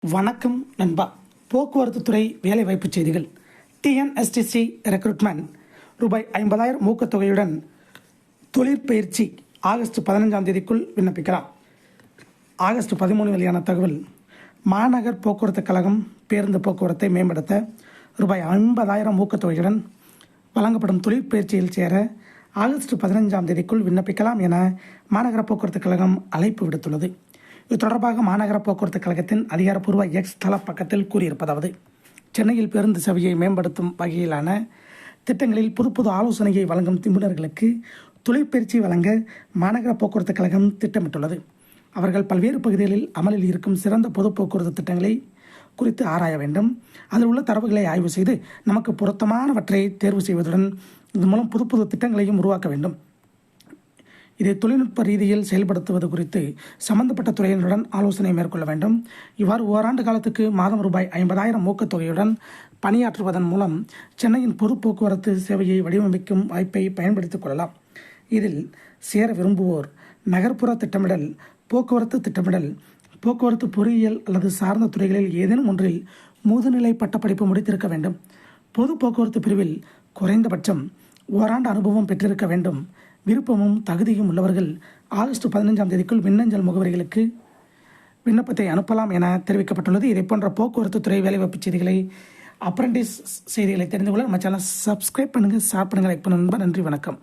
வணக்கம் நண்பா. போக்குவரத்து துறை வேலைவாய்ப்பு செய்திகள். டிஎன்எஸ்டிசி ரெக்ரூட்மெண்ட் ரூபாய் 50,000 ஊக்கத்தொகையுடன் தொழிற்பயிற்சி ஆகஸ்ட் 15ஆம் தேதிக்குள் விண்ணப்பிக்கலாம். ஆகஸ்ட் 13 வெளியான தகவல். மாநகர் போக்குவரத்து கழகம் பேருந்து போக்குவரத்தை மேம்படுத்த ரூபாய் 50,000 ஊக்கத்தொகையுடன் வழங்கப்படும் தொழிற்பயிற்சியில் சேர ஆகஸ்ட் 15ஆம் தேதிக்குள் விண்ணப்பிக்கலாம் என மாநகர போக்குவரத்து கழகம் அழைப்பு விடுத்துள்ளது. இது தொடர்பாக மாநகர போக்குவரத்து கழகத்தின் அதிகாரப்பூர்வ எக்ஸ் தள பக்கத்தில் கூறியிருப்பதாவது: சென்னையில் பேருந்து சேவையை மேம்படுத்தும் வகையிலான திட்டங்களில் புது ஆலோசனையை வழங்கும் நிபுணர்களுக்கு தொழிற்பயிற்சி வழங்க மாநகர போக்குவரத்து கழகம் திட்டமிட்டுள்ளது. அவர்கள் பல்வேறு பகுதிகளில் அமலில் இருக்கும் சிறந்த பொது போக்குவரத்து திட்டங்களை குறித்து ஆராய வேண்டும். அதில் உள்ள தரவுகளை ஆய்வு செய்து நமக்கு பொருத்தமானவற்றை தேர்வு செய்வதுடன் இதன் மூலம் புது திட்டங்களையும் உருவாக்க வேண்டும். இதை தொழில்நுட்ப ரீதியில் செயல்படுத்துவது குறித்து சம்பந்தப்பட்ட துறையினருடன் ஆலோசனை மேற்கொள்ள வேண்டும். இவ்வாறு ஓராண்டு காலத்துக்கு மாதம் ரூபாய் 50,000 ஊக்கத்தொகையுடன் பணியாற்றுவதன் மூலம் சென்னையின் பொது போக்குவரத்து சேவையை வடிவமைக்கும் வாய்ப்பை பயன்படுத்திக் கொள்ளலாம். இதில் சேர விரும்புவோர் நகர்ப்புற திட்டமிடல், போக்குவரத்து திட்டமிடல், போக்குவரத்து பொறியியல் அல்லது சார்ந்த துறைகளில் ஏதேனும் ஒன்றில் முதுநிலை பட்டப்படிப்பு முடித்திருக்க வேண்டும். பொது போக்குவரத்து பிரிவில் குறைந்தபட்சம் ஓராண்டு அனுபவம் பெற்றிருக்க வேண்டும். விருப்பமும் தகுதியும் உள்ளவர்கள் ஆகஸ்ட் 15ஆம் தேதிக்குள் மின்னஞ்சல் முகவரிகளுக்கு விண்ணப்பத்தை அனுப்பலாம் என தெரிவிக்கப்பட்டுள்ளது. இதை போன்ற போக்குவரத்து துறை வேலைவாய்ப்பு செய்திகளை, அப்ரண்டிஸ் செய்திகளை தெரிந்து கொள்ள நம்ம சேனல் சப்ஸ்கிரைப் பண்ணுங்கள், ஷேர் பண்ணுங்கள், லைக் பண்ணுங்கள். நன்றி, வணக்கம்.